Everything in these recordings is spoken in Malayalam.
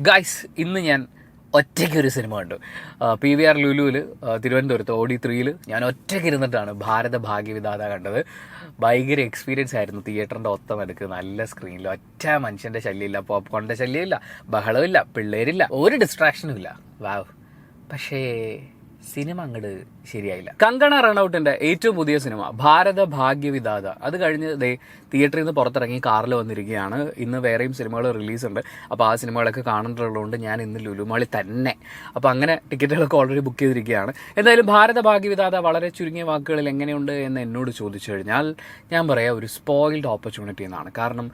ഗൈസ്, ഇന്ന് ഞാൻ ഒറ്റയ്ക്കൊരു സിനിമ കണ്ടു. PVR ലുലുവിൽ തിരുവനന്തപുരത്ത് OD3 ഞാൻ ഒറ്റയ്ക്ക് ഇരുന്നിട്ടാണ് ഭാരത ഭാഗ്യവിധാത കണ്ടത്. ഭയങ്കര എക്സ്പീരിയൻസ് ആയിരുന്നു. തിയേറ്ററിൻ്റെ ഒത്ത നടുക്ക് നല്ല സ്ക്രീനിൽ ഒറ്റ മനുഷ്യൻ്റെ ശല്യമില്ല, പോപ്കോണിൻ്റെ ശല്യമില്ല, ബഹളമില്ല, പിള്ളേരില്ല, ഒരു ഡിസ്ട്രാക്ഷനും ഇല്ല. വാവ്. പക്ഷേ സിനിമ അങ്ങോട്ട് ശരിയായില്ല. കങ്കണ റണൌട്ടിന്റെ ഏറ്റവും പുതിയ സിനിമ ഭാരത ഭാഗ്യവിധാത അത് കഴിഞ്ഞ് തിയേറ്ററിൽ നിന്ന് പുറത്തിറങ്ങി കാറിൽ വന്നിരിക്കുകയാണ്. ഇന്ന് വേറെയും സിനിമകൾ റിലീസുണ്ട്. അപ്പോൾ ആ സിനിമകളൊക്കെ കാണുന്നുള്ളതുകൊണ്ട് ഞാൻ ഇന്ന് ലുലുമാളി തന്നെ. അപ്പോൾ അങ്ങനെ ടിക്കറ്റുകളൊക്കെ ഓൾറെഡി ബുക്ക് ചെയ്തിരിക്കുകയാണ്. എന്തായാലും ഭാരത ഭാഗ്യവിധാത വളരെ ചുരുങ്ങിയ വാക്കുകളിൽ എങ്ങനെയുണ്ട് എന്ന് എന്നോട് ചോദിച്ചു കഴിഞ്ഞാൽ ഞാൻ പറയാം, ഒരു സ്പോയിൽഡ് ഓപ്പർച്യൂണിറ്റി എന്നാണ്. കാരണം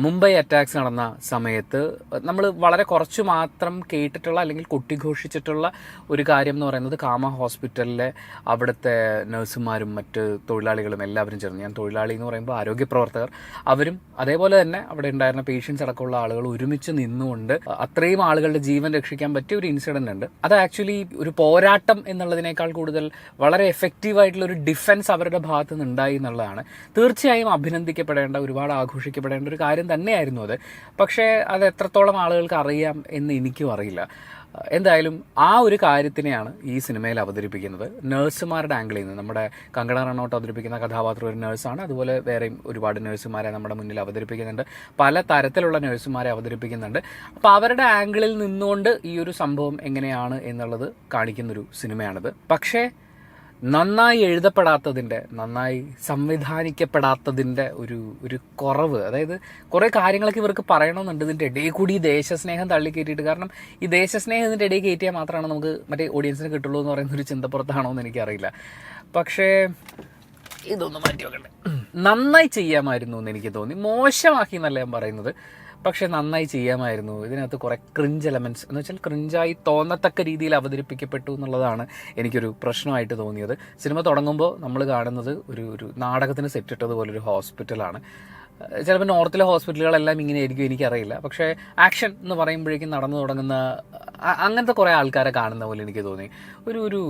മുംബൈ അറ്റാക്സ് നടന്ന സമയത്ത് നമ്മൾ വളരെ കുറച്ച് മാത്രം കേട്ടിട്ടുള്ള അല്ലെങ്കിൽ കൊട്ടിഘോഷിച്ചിട്ടുള്ള ഒരു കാര്യം എന്ന് പറയുന്നത് കാമ ഹോസ്പിറ്റലിലെ അവിടുത്തെ നഴ്സുമാരും മറ്റ് തൊഴിലാളികളും എല്ലാവരും ചേർന്ന്, ഞാൻ തൊഴിലാളി എന്ന് പറയുമ്പോൾ ആരോഗ്യ പ്രവർത്തകർ, അവരും അതേപോലെ തന്നെ അവിടെ ഉണ്ടായിരുന്ന പേഷ്യൻസ് അടക്കമുള്ള ആളുകൾ ഒരുമിച്ച് നിന്നുകൊണ്ട് അത്രയും ആളുകളുടെ ജീവൻ രക്ഷിക്കാൻ പറ്റിയ ഒരു ഇൻസിഡന്റ് ഉണ്ട്. അത് ആക്ച്വലി ഒരു പോരാട്ടം എന്നുള്ളതിനേക്കാൾ കൂടുതൽ വളരെ എഫക്റ്റീവായിട്ടുള്ള ഒരു ഡിഫൻസ് അവരുടെ ഭാഗത്ത് നിന്ന് ഉണ്ടായി എന്നുള്ളതാണ്. തീർച്ചയായും അഭിനന്ദിക്കപ്പെടേണ്ട, ഒരുപാട് ആഘോഷിക്കപ്പെടേണ്ട ഒരു കാര്യം തന്നെയായിരുന്നു അത്. പക്ഷേ അത് എത്രത്തോളം ആളുകൾക്ക് അറിയാം എന്ന് എനിക്കും അറിയില്ല. എന്തായാലും ആ ഒരു കാര്യത്തിനെയാണ് ഈ സിനിമയിൽ അവതരിപ്പിക്കുന്നത്. നഴ്സുമാരുടെ ആംഗിളിൽ നിന്ന് നമ്മുടെ കങ്കണ റണൌട്ട് അവതരിപ്പിക്കുന്ന കഥാപാത്രം ഒരു നഴ്സാണ്. അതുപോലെ വേറെയും ഒരുപാട് നഴ്സുമാരെ നമ്മുടെ മുന്നിൽ അവതരിപ്പിക്കുന്നുണ്ട്. പല തരത്തിലുള്ള നഴ്സുമാരെ അവതരിപ്പിക്കുന്നുണ്ട്. അപ്പോൾ അവരുടെ ആംഗിളിൽ നിന്നുകൊണ്ട് ഈ ഒരു സംഭവം എങ്ങനെയാണ് എന്നുള്ളത് കാണിക്കുന്നൊരു സിനിമയാണിത്. പക്ഷേ നന്നായി എഴുതപ്പെടാത്തതിൻ്റെ, നന്നായി സംവിധാനിക്കപ്പെടാത്തതിൻ്റെ ഒരു കുറവ്, അതായത് കുറേ കാര്യങ്ങളൊക്കെ ഇവർക്ക് പറയണമെന്നുണ്ട്. ഇതിൻ്റെ ഇടയിൽ കൂടി ഈ ദേശസ്നേഹം തള്ളിക്കയറ്റിയിട്ട്, കാരണം ഈ ദേശസ്നേഹം ഇതിൻ്റെ ഇടയിൽ കയറ്റിയാൽ മാത്രമാണ് നമുക്ക് മറ്റേ ഓഡിയൻസിന് കിട്ടുള്ളൂ എന്ന് പറയുന്ന ഒരു ചിന്തപ്പുറത്താണോ എന്ന് എനിക്കറിയില്ല. പക്ഷേ ഇതൊന്നും മാറ്റി വെക്കണ്ടേ, നന്നായി ചെയ്യാമായിരുന്നു എന്ന് എനിക്ക് തോന്നി. മോശമാക്കി എന്നല്ല ഞാൻ പറയുന്നത്, പക്ഷെ നന്നായി ചെയ്യാമായിരുന്നു. ഇതിനകത്ത് കുറേ ക്രിഞ്ച് എലമെൻറ്റ്സ് എന്ന് വെച്ചാൽ ക്രിഞ്ചായി തോന്നത്തക്ക രീതിയിൽ അവതരിപ്പിക്കപ്പെട്ടു എന്നുള്ളതാണ് എനിക്കൊരു പ്രശ്നമായിട്ട് തോന്നിയത്. സിനിമ തുടങ്ങുമ്പോൾ നമ്മൾ കാണുന്നത് ഒരു നാടകത്തിന് സെറ്റിട്ടതുപോലൊരു ഹോസ്പിറ്റലാണ്. ചിലപ്പോൾ നോർത്തിലെ ഹോസ്പിറ്റലുകളെല്ലാം ഇങ്ങനെ ആയിരിക്കും, എനിക്കറിയില്ല. പക്ഷേ ആക്ഷൻ എന്ന് പറയുമ്പോഴേക്കും നടന്നു തുടങ്ങുന്ന അങ്ങനത്തെ കുറേ ആൾക്കാരെ കാണുന്ന പോലെ എനിക്ക് തോന്നി. ഒരു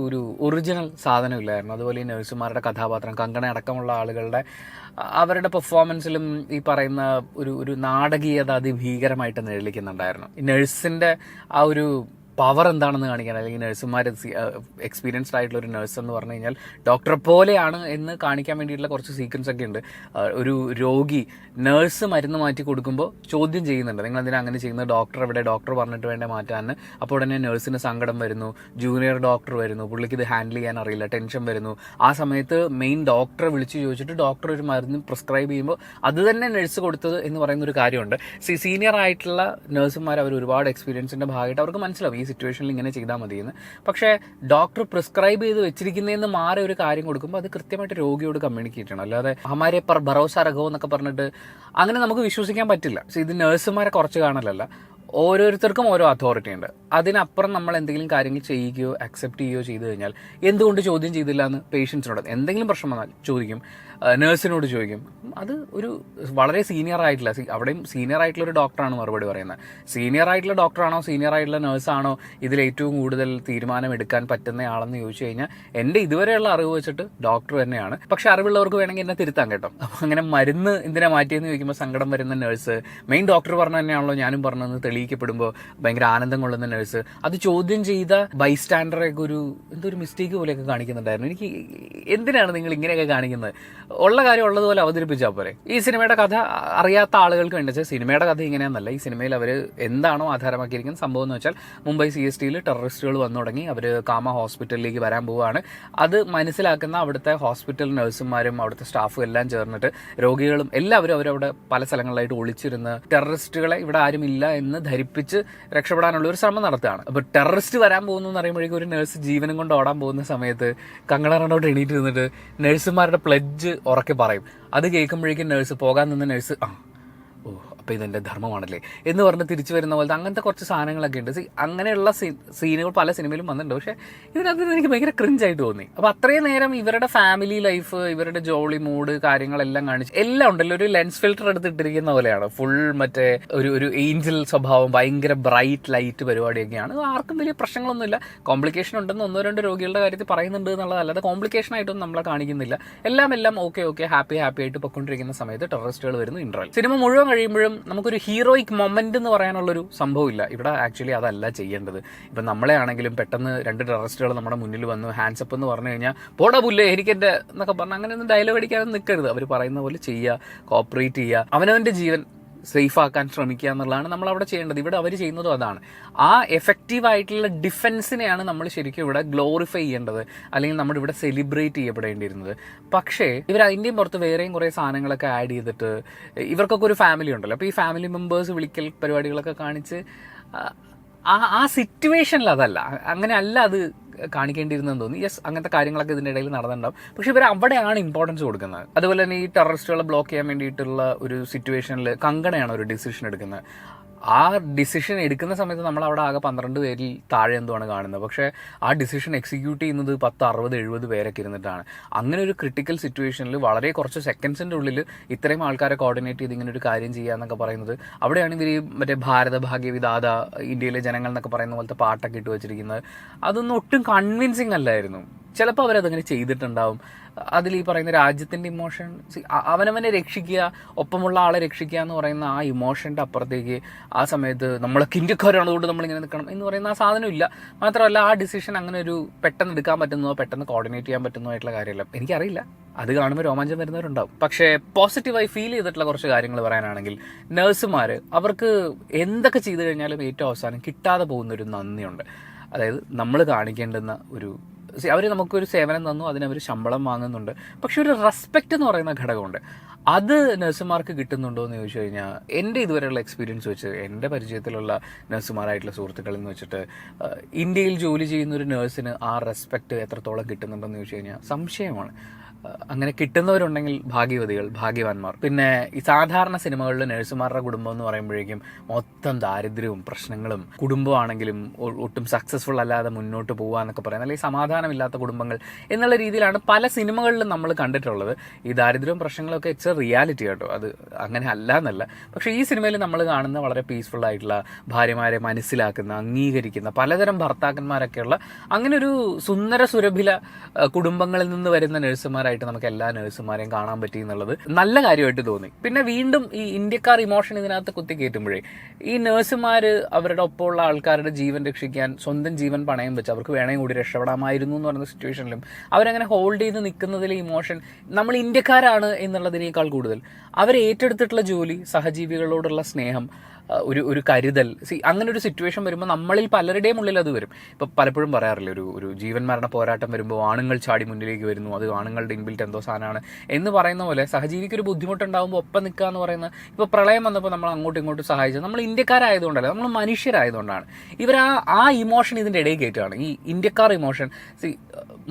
ഒറിജിനൽ സാധനമില്ലായിരുന്നു. അതുപോലെ ഈ നഴ്സുമാരുടെ കഥാപാത്രം, കങ്കണ അടക്കമുള്ള ആളുകളുടെ അവരുടെ പെർഫോമൻസിലും ഈ പറയുന്ന ഒരു നാടകീയത അതിഭീകരമായിട്ട് നിഴലിക്കുന്നുണ്ടായിരുന്നു. ഈ നഴ്സിൻ്റെ ആ ഒരു പവർ എന്താണെന്ന് കാണിക്കാൻ, അല്ലെങ്കിൽ നഴ്സുമാർ എക്സ്പീരിയൻസ്ഡ് ആയിട്ടുള്ള ഒരു നഴ്സ് എന്ന് പറഞ്ഞു കഴിഞ്ഞാൽ ഡോക്ടറെ പോലെയാണ് എന്ന് കാണിക്കാൻ വേണ്ടിയിട്ടുള്ള കുറച്ച് സീക്വൻസ് ഒക്കെ ഉണ്ട്. ഒരു രോഗി നഴ്സ് മരുന്ന് മാറ്റി കൊടുക്കുമ്പോൾ ചോദ്യം ചെയ്യുന്നുണ്ട്, നിങ്ങൾ എന്തിനാ അങ്ങനെ ചെയ്യുന്നത്, ഡോക്ടർ എവിടെ, ഡോക്ടർ പറഞ്ഞിട്ട് വേണ്ട മാറ്റാൻ. അപ്പോൾ ഉടനെ നഴ്സിന് സങ്കടം വരുന്നു, ജൂനിയർ ഡോക്ടർ വരുന്നു, പുള്ളിക്ക് ഇത് ഹാൻഡിൽ ചെയ്യാൻ അറിയില്ല, ടെൻഷൻ വരുന്നു. ആ സമയത്ത് മെയിൻ ഡോക്ടറെ വിളിച്ച് ചോദിച്ചിട്ട് ഡോക്ടർ ഒരു മരുന്ന് പ്രിസ്ക്രൈബ് ചെയ്യുമ്പോൾ അത് തന്നെ നഴ്സ് കൊടുത്തത് എന്ന് പറയുന്ന ഒരു കാര്യമുണ്ട്. സീനിയർ ആയിട്ടുള്ള നഴ്സുമാർ അവർ ഒരുപാട് എക്സ്പീരിയൻസിൻ്റെ ഭാഗമായിട്ട് അവർക്ക് മനസ്സിലാവും ഈ സിറ്റുവേഷനിൽ ഇങ്ങനെ ചെയ്താൽ മതിയെന്ന്. പക്ഷേ ഡോക്ടർ പ്രിസ്ക്രൈബ് ചെയ്ത് വെച്ചിരിക്കുന്നതെന്ന് മാറി ഒരു കാര്യം കൊടുക്കുമ്പോൾ അത് കൃത്യമായിട്ട് രോഗിയോട് കമ്മ്യൂണിക്കേറ്റ് ചെയ്യണം. അല്ലാതെ ഹമാരെ പർ ഭരോസ രഖോ എന്നൊക്കെ പറഞ്ഞിട്ട് അങ്ങനെ നമുക്ക് വിശ്വസിക്കാൻ പറ്റില്ല. ഇത് നഴ്സുമാരെ കുറച്ച് കാണലല്ല, ഓരോരുത്തർക്കും ഓരോ അതോറിറ്റി ഉണ്ട്. അതിനപ്പുറം നമ്മൾ എന്തെങ്കിലും കാര്യങ്ങൾ ചെയ്യുകയോ അക്സെപ്റ്റ് ചെയ്യുകയോ ചെയ്തു കഴിഞ്ഞാൽ എന്തുകൊണ്ട് ചോദ്യം ചെയ്തില്ല എന്ന് പേഷ്യൻസിനോട് എന്തെങ്കിലും പ്രശ്നം വന്നാൽ ചോദിക്കും, നഴ്സിനോട് ചോദിക്കും. അത് ഒരു വളരെ സീനിയർ ആയിട്ടുള്ള, അവിടെയും സീനിയർ ആയിട്ടുള്ള ഒരു ഡോക്ടറാണ് മറുപടി പറയുന്നത്. സീനിയർ ആയിട്ടുള്ള ഡോക്ടറാണോ സീനിയർ ആയിട്ടുള്ള നഴ്സാണോ ഇതിൽ ഏറ്റവും കൂടുതൽ തീരുമാനം എടുക്കാൻ പറ്റുന്നയാളെന്ന് ചോദിച്ചു കഴിഞ്ഞാൽ എൻ്റെ ഇതുവരെയുള്ള അറിവ് വെച്ചിട്ട് ഡോക്ടർ തന്നെയാണ്. പക്ഷെ അറിവുള്ളവർക്ക് വേണമെങ്കിൽ എന്നെ തിരുത്താൻ കേട്ടോ. അപ്പം അങ്ങനെ മരുന്ന് എന്തിനാ മാറ്റിയെന്ന് ചോദിക്കുമ്പോൾ സങ്കടം വരുന്ന നഴ്സ്, മെയിൻ ഡോക്ടർ പറഞ്ഞ തന്നെയാണല്ലോ ഞാനും പറഞ്ഞതെന്ന് തെളിയിക്കപ്പെടുമ്പോൾ ഭയങ്കര ആനന്ദം കൊള്ളുന്ന നഴ്സ്, അത് ചോദ്യം ചെയ്ത ബൈസ്റ്റാൻഡറൊക്കെ എന്തൊരു മിസ്റ്റേക്ക് പോലെയൊക്കെ കാണിക്കുന്നുണ്ടായിരുന്നു. എനിക്ക് എന്തിനാണ് നിങ്ങൾ ഇങ്ങനെയൊക്കെ കാണിക്കുന്നത്? ഉള്ള കാര്യം ഉള്ളതുപോലെ അവതരിപ്പിച്ചാൽ പോരെ. ഈ സിനിമയുടെ കഥ അറിയാത്ത ആളുകൾക്ക് വേണ്ടി വെച്ചാൽ സിനിമയുടെ കഥ ഇങ്ങനെയാണെന്നല്ല. ഈ സിനിമയിൽ അവർ എന്താണോ ആധാരമാക്കിയിരിക്കുന്ന സംഭവം എന്ന് വെച്ചാൽ മുംബൈ CSTയിൽ ടെററിസ്റ്റുകൾ വന്നു തുടങ്ങി, അവർ കാമ ഹോസ്പിറ്റലിലേക്ക് വരാൻ പോവുകയാണ്. അത് മനസ്സിലാക്കുന്ന അവിടുത്തെ ഹോസ്പിറ്റൽ നഴ്സുമാരും അവിടുത്തെ സ്റ്റാഫും എല്ലാം ചേർന്നിട്ട് രോഗികളും എല്ലാവരും അവരവിടെ പല സ്ഥലങ്ങളിലായിട്ട് ഒളിച്ചിരുന്ന് ടെററിസ്റ്റുകളെ ഇവിടെ ആരുമില്ല എന്ന് ധരിപ്പിച്ച് രക്ഷപ്പെടാനുള്ള ഒരു ശ്രമം നടത്തുകയാണ്. അപ്പോൾ ടെററിസ്റ്റ് വരാൻ പോകുന്നു എന്ന് പറയുമ്പോഴേക്കും ഒരു നഴ്സ് ജീവനും കൊണ്ട് ഓടാൻ പോകുന്ന സമയത്ത് കങ്കണ റണൌട്ട് എണീറ്റ് നിന്നിട്ട് നഴ്സുമാരുടെ പ്ലെഡ്ജ് ഉറക്കെ പറയും. അത് കേൾക്കുമ്പോഴേക്കും നഴ്സ് പോകാൻ നിന്ന നഴ്സ് അപ്പോൾ ഇതെൻ്റെ ധർമ്മമാണല്ലേ എന്ന് പറഞ്ഞ് തിരിച്ചു വരുന്ന പോലത്തെ അങ്ങനത്തെ കുറച്ച് സാധനങ്ങളൊക്കെ ഉണ്ട്. അങ്ങനെയുള്ള സീനുകൾ പല സിനിമയിലും വന്നിട്ടുണ്ട്. പക്ഷേ ഇതിനകത്ത് എനിക്ക് ഭയങ്കര ക്രിഞ്ചായിട്ട് തോന്നി. അപ്പോൾ അത്രയും നേരം ഇവരുടെ ഫാമിലി ലൈഫ്, ഇവരുടെ ജോളി മൂഡ് കാര്യങ്ങളെല്ലാം കാണിച്ച് എല്ലാം ഉണ്ടല്ലോ, ഒരു ലെൻസ് ഫിൽറ്റർ എടുത്തിട്ടിരിക്കുന്ന പോലെയാണ്. ഫുൾ മറ്റേ ഒരു ഏഞ്ചൽ സ്വഭാവം, ഭയങ്കര ബ്രൈറ്റ് ലൈറ്റ് പരിപാടിയൊക്കെയാണ്. ആർക്കും വലിയ പ്രശ്നങ്ങളൊന്നുമില്ല. കോംപ്ലിക്കേഷൻ ഉണ്ടെന്ന് 1-2 രോഗികളുടെ കാര്യത്തിൽ പറയുന്നുണ്ട് എന്നുള്ളതല്ലാതെ കോംപ്ലിക്കേഷൻ ആയിട്ടൊന്നും നമ്മളെ കാണിക്കുന്നില്ല. എല്ലാം ഓക്കെ ഹാപ്പി ആയിട്ട് പൊയ്ക്കൊണ്ടിരിക്കുന്ന സമയത്ത് ടെററിസ്റ്റുകൾ വരുന്നു. ഇന്റർവെൽ സിനിമ മുഴുവൻ കഴിയുമ്പോഴും നമുക്കൊരു ഹീറോയിക് മൊമെന്റ് എന്ന് പറയാനുള്ളൊരു സംഭവമില്ല ഇവിടെ. ആക്ച്വലി അതല്ല ചെയ്യേണ്ടത്. ഇപ്പം നമ്മളെ ആണെങ്കിലും പെട്ടെന്ന് 2 ടെററിസ്റ്റുകൾ നമ്മുടെ മുന്നിൽ വന്നു ഹാൻഡ്സപ്പ് എന്ന് പറഞ്ഞു കഴിഞ്ഞാൽ പോടാ പുല്ലേ എനിക്കെൻ്റെ എന്നൊക്കെ പറഞ്ഞാൽ അങ്ങനെയൊന്നും ഡയലോഗ് അടിക്കാനൊന്നും നിൽക്കരുത്. അവർ പറയുന്ന പോലെ ചെയ്യുക, കോപ്പറേറ്റ് ചെയ്യുക, അവനവൻ്റെ ജീവൻ സേഫ് ആക്കാൻ ശ്രമിക്കുക എന്നുള്ളതാണ് നമ്മൾ അവിടെ ചെയ്യേണ്ടത്. ഇവിടെ അവർ ചെയ്യുന്നതും അതാണ്. ആ എഫക്റ്റീവ് ആയിട്ടുള്ള ഡിഫെൻസിനെയാണ് നമ്മൾ ശരിക്കും ഇവിടെ ഗ്ലോറിഫൈ ചെയ്യേണ്ടത്, അല്ലെങ്കിൽ നമ്മുടെ ഇവിടെ സെലിബ്രേറ്റ് ചെയ്യപ്പെടേണ്ടിയിരുന്നത്. പക്ഷേ ഇവർ അതിൻ്റെയും പുറത്ത് വേറെയും കുറേ സാധനങ്ങളൊക്കെ ആഡ് ചെയ്തിട്ട് ഇവർക്കൊക്കെ ഒരു ഫാമിലി ഉണ്ടല്ലോ, അപ്പോൾ ഈ ഫാമിലി മെമ്പേഴ്സ് വിളിക്കൽ പരിപാടികളൊക്കെ കാണിച്ച് ആ സിറ്റുവേഷനിൽ അതല്ല, അങ്ങനെ അല്ല അത് കാണിക്കേണ്ടിയിരുന്നെന്ന് തോന്നി. യെസ്, അങ്ങനത്തെ കാര്യങ്ങളൊക്കെ ഇതിൻ്റെ ഇടയിൽ നടന്നിട്ടുണ്ടാവും. പക്ഷെ ഇവർ അവിടെയാണ് ഇമ്പോർട്ടൻസ് കൊടുക്കുന്നത്. അതുപോലെ തന്നെ ഈ ടെററിസ്റ്റുകളെ ബ്ലോക്ക് ചെയ്യാൻ വേണ്ടിയിട്ടുള്ള ഒരു സിറ്റുവേഷനിൽ കങ്കണയാണ് ഒരു ഡിസിഷൻ എടുക്കുന്നത്. ആ ഡിസിഷൻ എടുക്കുന്ന സമയത്ത് നമ്മൾ അവിടെ ആകെ 12 പേരിൽ താഴെ എന്തുമാണ് കാണുന്നത്. പക്ഷേ ആ ഡിസിഷൻ എക്സിക്യൂട്ട് ചെയ്യുന്നത് 10, 60, 70 പേരൊക്കെ ഇരുന്നിട്ടാണ്. അങ്ങനെ ഒരു ക്രിട്ടിക്കൽ സിറ്റുവേഷനിൽ വളരെ കുറച്ച് സെക്കൻഡ്സിൻ്റെ ഉള്ളിൽ ഇത്രയും ആൾക്കാരെ കോർഡിനേറ്റ് ചെയ്ത് ഇങ്ങനെ ഒരു കാര്യം ചെയ്യുക എന്നൊക്കെ പറയുന്നത്, അവിടെയാണ് ഇവർ മറ്റേ ഭാരത ഭാഗ്യ വിധാത, ഇന്ത്യയിലെ ജനങ്ങൾ എന്നൊക്കെ പറയുന്ന പോലത്തെ പാട്ടൊക്കെ ഇട്ട് വെച്ചിരിക്കുന്നത്. അതൊന്നും ഒട്ടും കൺവിൻസിങ് അല്ലായിരുന്നു. ചിലപ്പോൾ അവരതങ്ങനെ ചെയ്തിട്ടുണ്ടാവും. അതിൽ ഈ പറയുന്ന രാജ്യത്തിൻ്റെ ഇമോഷൻ, അവനവനെ രക്ഷിക്കുക, ഒപ്പമുള്ള ആളെ രക്ഷിക്കുക എന്ന് പറയുന്ന ആ ഇമോഷൻ്റെ അപ്പുറത്തേക്ക് ആ സമയത്ത് നമ്മളൊക്കെ ഇന്ത്യക്കാരാണ് അതുകൊണ്ട് നമ്മളിങ്ങനെ നിൽക്കണം എന്ന് പറയുന്ന ആ സാധനം ഇല്ല. മാത്രമല്ല ആ ഡിസിഷൻ അങ്ങനെ ഒരു പെട്ടെന്ന് എടുക്കാൻ പറ്റുന്നതോ പെട്ടെന്ന് കോർഡിനേറ്റ് ചെയ്യാൻ പറ്റുന്നതോ ആയിട്ടുള്ള കാര്യമല്ല. എനിക്കറിയില്ല, അത് കാണുമ്പോൾ രോമാഞ്ചം വരുന്നവരുണ്ടാവും. പക്ഷേ പോസിറ്റീവായി ഫീൽ ചെയ്തിട്ടുള്ള കുറച്ച് കാര്യങ്ങൾ പറയാനാണെങ്കിൽ, നഴ്സുമാർ അവർക്ക് എന്തൊക്കെ ചെയ്തു കഴിഞ്ഞാലും ഏറ്റവും അവസാനം കിട്ടാതെ പോകുന്നൊരു നന്ദിയുണ്ട്. അതായത് നമ്മൾ കാണിക്കേണ്ടുന്ന ഒരു, അവർ നമുക്കൊരു സേവനം തന്നു, അതിനവർ ശമ്പളം വാങ്ങുന്നുണ്ട്, പക്ഷെ ഒരു റെസ്പെക്റ്റ് എന്ന് പറയുന്ന ഘടകമുണ്ട്. അത് നഴ്സുമാർക്ക് കിട്ടുന്നുണ്ടോ എന്ന് ചോദിച്ചു കഴിഞ്ഞാൽ, എൻ്റെ ഇതുവരെയുള്ള എക്സ്പീരിയൻസ് വെച്ച്, എൻ്റെ പരിചയത്തിലുള്ള നഴ്സുമാരായിട്ടുള്ള സുഹൃത്തുക്കളിൽ നിന്ന് വെച്ചിട്ട് ഇന്ത്യയിൽ ജോലി ചെയ്യുന്ന ഒരു നഴ്സിന് ആ റെസ്പെക്റ്റ് എത്രത്തോളം കിട്ടുന്നുണ്ടെന്ന് ചോദിച്ചു കഴിഞ്ഞാൽ സംശയമാണ്. അങ്ങനെ കിട്ടുന്നവരുണ്ടെങ്കിൽ ഭാഗ്യവതികൾ, ഭാഗ്യവാന്മാർ. പിന്നെ ഈ സാധാരണ സിനിമകളിൽ നഴ്സുമാരുടെ കുടുംബം എന്ന് പറയുമ്പോഴേക്കും മൊത്തം ദാരിദ്ര്യവും പ്രശ്നങ്ങളും, കുടുംബമാണെങ്കിലും ഒട്ടും സക്സസ്ഫുൾ അല്ലാതെ മുന്നോട്ട് പോകാന്നൊക്കെ പറയുന്നത്, അല്ലെങ്കിൽ സമാധാനമില്ലാത്ത കുടുംബങ്ങൾ എന്നുള്ള രീതിയിലാണ് പല സിനിമകളിലും നമ്മൾ കണ്ടിട്ടുള്ളത്. ഈ ദാരിദ്ര്യവും പ്രശ്നങ്ങളൊക്കെ ഇറ്റ്സ് എ റിയാലിറ്റി കേട്ടോ, അത് അങ്ങനെ അല്ല എന്നല്ല. പക്ഷേ ഈ സിനിമയിൽ നമ്മൾ കാണുന്ന വളരെ പീസ്ഫുൾ ആയിട്ടുള്ള, ഭാര്യമാരെ മനസ്സിലാക്കുന്ന, അംഗീകരിക്കുന്ന, പലതരം ഭർത്താക്കന്മാരൊക്കെയുള്ള അങ്ങനെ ഒരു സുന്ദര സുരഭില കുടുംബങ്ങളിൽ നിന്ന് വരുന്ന നഴ്സുമാരായിട്ട് നമുക്ക് എല്ലാ നഴ്സുമാരെയും കാണാൻ പറ്റി എന്നുള്ളത് നല്ല കാര്യമായിട്ട് തോന്നി. പിന്നെ വീണ്ടും ഈ ഇന്ത്യക്കാർ ഇമോഷൻ ഇതിനകത്ത് കുത്തിക്കയറ്റുമ്പോഴേ, ഈ നഴ്സുമാർ അവരുടെ ഒപ്പമുള്ള ആൾക്കാരുടെ ജീവൻ രക്ഷിക്കാൻ സ്വന്തം ജീവൻ പണയം വെച്ച് അവർക്ക് വേണമെങ്കിൽ കൂടി രക്ഷപ്പെടാമായിരുന്നു എന്ന് പറയുന്ന സിറ്റുവേഷനിലും അവരങ്ങനെ ഹോൾഡ് ചെയ്ത് നിൽക്കുന്നതിലെ ഇമോഷൻ, നമ്മൾ ഇന്ത്യക്കാരാണ് എന്നുള്ളതിനേക്കാൾ കൂടുതൽ അവർ ഏറ്റെടുത്തിട്ടുള്ള ജോലി, സഹജീവികളോടുള്ള സ്നേഹം, ഒരു കരുതൽ. അങ്ങനെ ഒരു സിറ്റുവേഷൻ വരുമ്പോൾ നമ്മളിൽ പലരുടെയും ഉള്ളിൽ അത് വരും. ഇപ്പോൾ പലപ്പോഴും പറയാറില്ല, ഒരു ജീവൻ മരണ പോരാട്ടം വരുമ്പോൾ ആണുങ്ങൾ ചാടി മുന്നിലേക്ക് വരുന്നു, അത് ആണുങ്ങളുടെ ഇൻബിൽറ്റ് എന്തോ സാധനമാണ് എന്ന് പറയുന്ന പോലെ സഹജീവിക്ക് ഒരു ബുദ്ധിമുട്ടുണ്ടാകുമ്പോൾ ഒപ്പം നിൽക്കുക എന്ന് പറയുന്നത്, ഇപ്പോൾ പ്രളയം വന്നപ്പോൾ നമ്മൾ അങ്ങോട്ടും ഇങ്ങോട്ടും സഹായിച്ചത് നമ്മൾ ഇന്ത്യക്കാരായതുകൊണ്ടല്ല, നമ്മൾ മനുഷ്യരായതുകൊണ്ടാണ്. ഇവർ ആ ഇമോഷൻ ഇതിൻ്റെ ഇടയിൽ കയറ്റുകയാണ്, ഈ ഇന്ത്യക്കാർ ഇമോഷൻ.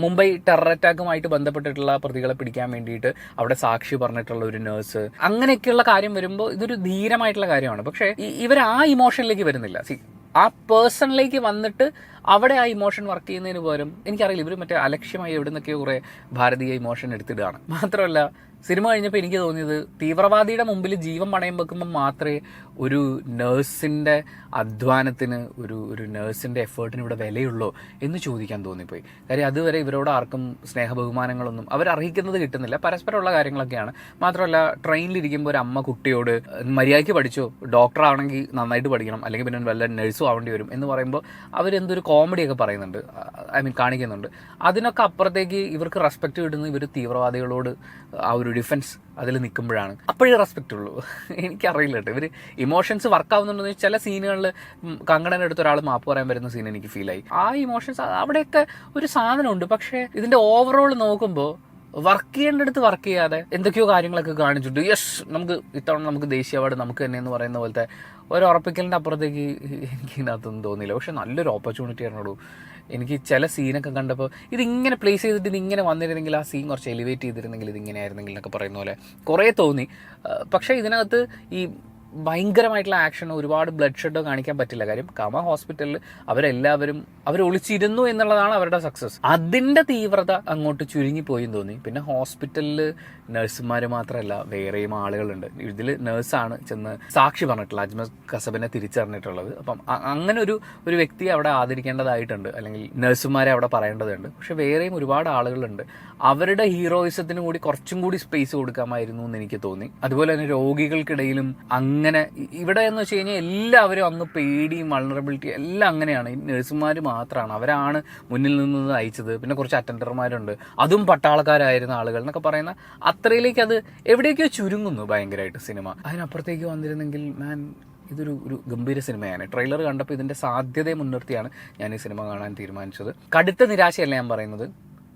മുംബൈ ടെറർ അറ്റാക്കുമായിട്ട് ബന്ധപ്പെട്ടിട്ടുള്ള പ്രതികളെ പിടിക്കാൻ വേണ്ടിയിട്ട് അവിടെ സാക്ഷി പറഞ്ഞിട്ടുള്ള ഒരു നഴ്സ്, അങ്ങനെയൊക്കെയുള്ള കാര്യം വരുമ്പോൾ ഇതൊരു ധീരമായിട്ടുള്ള കാര്യമാണ്. പക്ഷേ ഇവർ ആ ഇമോഷനിലേക്ക് വരുന്നില്ല. ആ പേഴ്സണിലേക്ക് വന്നിട്ട് അവിടെ ആ ഇമോഷൻ വർക്ക് ചെയ്യുന്നതിന് പകരം, എനിക്കറിയില്ല, ഇവർ മറ്റേ അലക്ഷ്യമായി എവിടെ നിന്നൊക്കെയോ കുറേ ഭാരതീയ ഇമോഷൻ എടുത്തിടുകയാണ്. മാത്രമല്ല സിനിമ കഴിഞ്ഞപ്പോൾ എനിക്ക് തോന്നിയത്, തീവ്രവാദിയുടെ മുമ്പിൽ ജീവൻ പണയം വെക്കുമ്പോൾ മാത്രമേ ഒരു നഴ്സിൻ്റെ അധ്വാനത്തിന്, ഒരു നഴ്സിൻ്റെ എഫേർട്ടിന് ഇവിടെ വിലയുള്ളൂ എന്ന് ചോദിക്കാൻ തോന്നിപ്പോയി. കാര്യം അതുവരെ ഇവരോട് ആർക്കും സ്നേഹബഹുമാനങ്ങളൊന്നും അവരർഹിക്കുന്നത് കിട്ടുന്നില്ല, പരസ്പരമുള്ള കാര്യങ്ങളൊക്കെയാണ്. മാത്രമല്ല ട്രെയിനിലിരിക്കുമ്പോൾ ഒരു അമ്മ കുട്ടിയോട് മര്യാദയ്ക്ക് പഠിച്ചോ, ഡോക്ടർ ആവണമെങ്കിൽ നന്നായിട്ട് പഠിക്കണം, അല്ലെങ്കിൽ പിന്നെ വല്ല നഴ്സും ആവേണ്ടി വരും എന്ന് പറയുമ്പോൾ അവരെന്തൊരു കോമഡിയൊക്കെ പറയുന്നുണ്ട്, കാണിക്കുന്നുണ്ട്. അതിനൊക്കെ അപ്പുറത്തേക്ക് ഇവർക്ക് റെസ്പെക്റ്റ് കിട്ടുന്നത് ഇവർ തീവ്രവാദികളോട് ആ ഒരു ഡിഫൻസ് അതിൽ നിൽക്കുമ്പോഴാണ്. അപ്പോഴേ റെസ്പെക്റ്റ് ഉള്ളൂ. എനിക്കറിയില്ല കേട്ടോ, ഇവർ ഇമോഷൻസ് വർക്ക് ആവുന്നുണ്ടെന്ന് ചില സീനുകളിൽ കങ്കണൻ്റെ അടുത്ത് ഒരാൾ മാപ്പ് പറയാൻ വരുന്ന സീൻ എനിക്ക് ഫീലായി. ആ ഇമോഷൻസ് അവിടെയൊക്കെ ഒരു സാധനമുണ്ട്. പക്ഷേ ഇതിൻ്റെ ഓവറോൾ നോക്കുമ്പോൾ വർക്ക് ചെയ്യേണ്ടടുത്ത് വർക്ക് ചെയ്യാതെ എന്തൊക്കെയോ കാര്യങ്ങളൊക്കെ കാണിച്ചിട്ട്, യെസ് നമുക്ക് ഇത്തവണ നമുക്ക് ദേശീയ അവാർഡ് നമുക്ക് തന്നെ എന്ന് പറയുന്ന പോലത്തെ ഒരു ഉറപ്പിക്കലിൻ്റെ അപ്പുറത്തേക്ക് എനിക്ക് ഇതിനകത്തൊന്നും തോന്നിയില്ല. പക്ഷെ നല്ലൊരു ഓപ്പർച്യൂണിറ്റി ആയിരുന്നുള്ളൂ. എനിക്ക് ചില സീനൊക്കെ കണ്ടപ്പോൾ ഇതിങ്ങനെ പ്ലേസ് ചെയ്തിട്ട് ഇതിങ്ങനെ വന്നിരുന്നെങ്കിൽ, ആ സീൻ കുറച്ച് എലിവേറ്റ് ചെയ്തിരുന്നെങ്കിൽ, ഇതിങ്ങനെ ആയിരുന്നെങ്കിൽ എന്നൊക്കെ പറയുന്ന പോലെ കുറേ തോന്നി. പക്ഷേ ഇതിനകത്ത് ഈ ഭയങ്കരമായിട്ടുള്ള ആക്ഷൻ, ഒരുപാട് ബ്ലഡ് ഷെഡോ കാണിക്കാൻ പറ്റില്ല. കാര്യം കാമ ഹോസ്പിറ്റലിൽ അവരെല്ലാവരും ഒളിച്ചിരുന്നു എന്നുള്ളതാണ് അവരുടെ സക്സസ്. അതിൻ്റെ തീവ്രത അങ്ങോട്ട് ചുരുങ്ങിപ്പോയെന്ന് തോന്നി. പിന്നെ ഹോസ്പിറ്റലിൽ നഴ്സുമാർ മാത്രമല്ല വേറെയും ആളുകളുണ്ട്. ഇതിൽ നഴ്സാണ് ചെന്ന് സാക്ഷി പറഞ്ഞിട്ടുള്ളത്, അജ്മൽ കസബിനെ തിരിച്ചറിഞ്ഞിട്ടുള്ളത്. അപ്പം അങ്ങനെ ഒരു വ്യക്തിയെ അവിടെ ആദരിക്കേണ്ടതായിട്ടുണ്ട്, അല്ലെങ്കിൽ നഴ്സുമാരെ അവിടെ പറയേണ്ടതുണ്ട്. പക്ഷെ വേറെയും ഒരുപാട് ആളുകളുണ്ട്. അവരുടെ ഹീറോയിസത്തിന് കൂടി കുറച്ചും കൂടി സ്പേസ് കൊടുക്കാമായിരുന്നു എന്ന് എനിക്ക് തോന്നി. അതുപോലെ തന്നെ രോഗികൾക്കിടയിലും അങ്ങനെ ഇങ്ങനെ ഇവിടെ എന്ന് വെച്ച് കഴിഞ്ഞാൽ എല്ലാവരും അങ്ങ് പേടിയും വൾണറബിലിറ്റി എല്ലാം അങ്ങനെയാണ്. ഈ നഴ്സുമാർ മാത്രമാണ്, അവരാണ് മുന്നിൽ നിന്ന് അയച്ചത്. പിന്നെ കുറച്ച് അറ്റൻഡർമാരുണ്ട്, അതും പട്ടാളക്കാരായിരുന്ന ആളുകൾ എന്നൊക്കെ പറയുന്ന അത്രയിലേക്ക് അത് എവിടേക്കോ ചുരുങ്ങുന്നു ഭയങ്കരമായിട്ട് സിനിമ. അതിനപ്പുറത്തേക്ക് വന്നിരുന്നെങ്കിൽ ഇതൊരു ഗംഭീര സിനിമയാണ്. ട്രെയിലർ കണ്ടപ്പോൾ ഇതിൻ്റെ സാധ്യതയെ മുൻനിർത്തിയാണ് ഞാൻ ഈ സിനിമ കാണാൻ തീരുമാനിച്ചത്. കടുത്ത നിരാശയല്ല ഞാൻ പറയുന്നത്,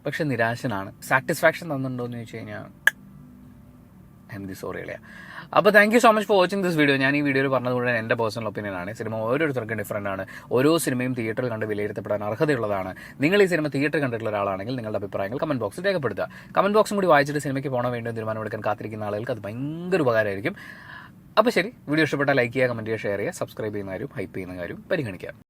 പക്ഷെ നിരാശനാണ്. സാറ്റിസ്ഫാക്ഷൻ തന്നിട്ടുണ്ടോ എന്ന് ചോദിച്ചു കഴിഞ്ഞാൽ ഐ എം സോറി അല്ലേ. അപ്പോൾ thank you so much for watching this video. ഞാൻ ഈ വീഡിയോയിൽ പറഞ്ഞതുകൊണ്ട് എൻ്റെ പേഴ്സണൽ ഒപ്പീനിയൻ ആണ്. സിനിമ ഓരോരുത്തർക്കും ഡിഫറൻ്റ് ആണ്. ഓരോ സിനിമയും തിയേറ്ററിൽ കണ്ട് വിലയിരുത്തപ്പെടാൻ അർഹതയുള്ളതാണ്. നിങ്ങൾ ഈ സിനിമ തിയേറ്ററിൽ കണ്ടിട്ടുള്ള ഒരാളാണെങ്കിൽ നിങ്ങളുടെ അഭിപ്രായങ്ങൾ കമന്റ് ബോക്സിൽ രേഖപ്പെടുത്തുക. കമന്റ് ബോക്സും കൂടി വായിച്ചിട്ട് സിനിമയ്ക്ക് പോകണോ വേണ്ടോ തീരുമാനമെടുക്കാൻ കാത്തിരിക്കുന്ന ആളുകൾക്ക് അത് ഭയങ്കര ഉപകാരമായിരിക്കും. അപ്പോൾ ശരി, വീഡിയോ ഇഷ്ടപ്പെട്ടാൽ ലൈക്ക് ചെയ്യുക, കമൻറ്റ് ചെയ്യുക, ഷെയർ ചെയ്യുക, സബ്സ്ക്രൈബ് ചെയ്യുന്ന കാര്യം, ഹൈപ്പ് ചെയ്യുന്ന കാര്യം പരിഗണിക്കുക.